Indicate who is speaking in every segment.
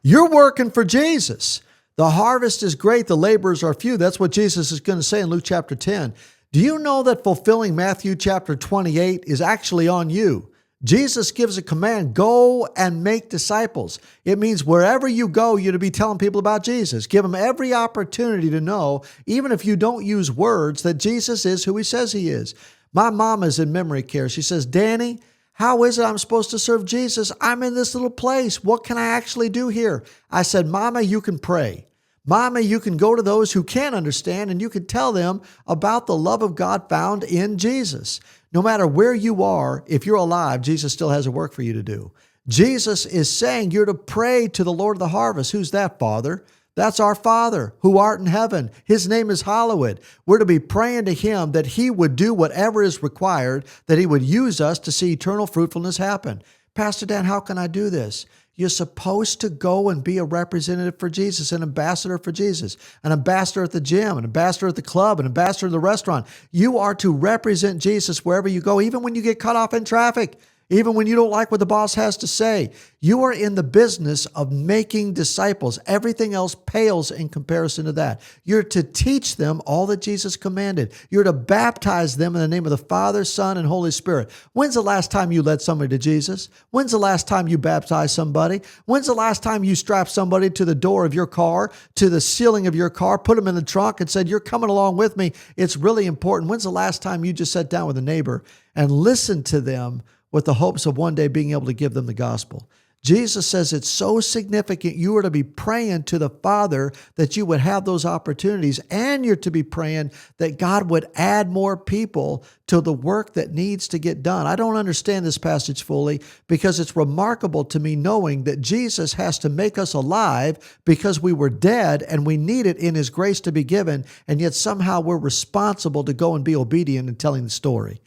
Speaker 1: You're working for Jesus. The harvest is great. The laborers are few. That's what Jesus is going to say in Luke chapter 10. Do you know that fulfilling Matthew chapter 28 is actually on you? Jesus gives a command, go and make disciples. It means wherever you go, you're to be telling people about Jesus. Give them every opportunity to know, even if you don't use words, that Jesus is who he says he is. My mom is in memory care. She says, Danny, how is it I'm supposed to serve Jesus? I'm in this little place. What can I actually do here? I said, Mama, you can pray. Mama, you can go to those who can't understand and you can tell them about the love of God found in Jesus. No matter where you are, if you're alive, Jesus still has a work for you to do. Jesus is saying you're to pray to the Lord of the harvest. Who's that, Father? That's our Father who art in heaven. His name is hallowed. We're to be praying to him that he would do whatever is required, that he would use us to see eternal fruitfulness happen. Pastor Dan, how can I do this? You're supposed to go and be a representative for Jesus, an ambassador for Jesus, an ambassador at the gym, an ambassador at the club, an ambassador at the restaurant. You are to represent Jesus wherever you go, even when you get cut off in traffic, even when you don't like what the boss has to say. You are in the business of making disciples. Everything else pales in comparison to that. You're to teach them all that Jesus commanded. You're to baptize them in the name of the Father, Son, and Holy Spirit. When's the last time you led somebody to Jesus? When's the last time you baptized somebody? When's the last time you strapped somebody to the door of your car, to the ceiling of your car, put them in the trunk and said, you're coming along with me. It's really important. When's the last time you just sat down with a neighbor and listened to them with the hopes of one day being able to give them the gospel? Jesus says it's so significant. You are to be praying to the Father that you would have those opportunities, and you're to be praying that God would add more people to the work that needs to get done. I don't understand this passage fully because it's remarkable to me knowing that Jesus has to make us alive because we were dead and we need it in his grace to be given, and yet somehow we're responsible to go and be obedient in telling the story.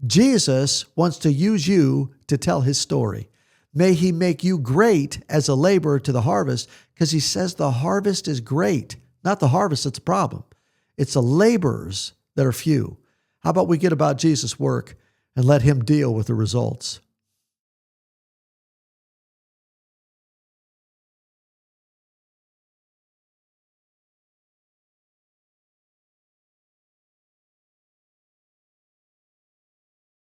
Speaker 1: Jesus wants to use you to tell his story. May he make you great as a laborer to the harvest, because he says the harvest is great. Not the harvest that's a problem. It's the laborers that are few. How about we get about Jesus' work and let him deal with the results?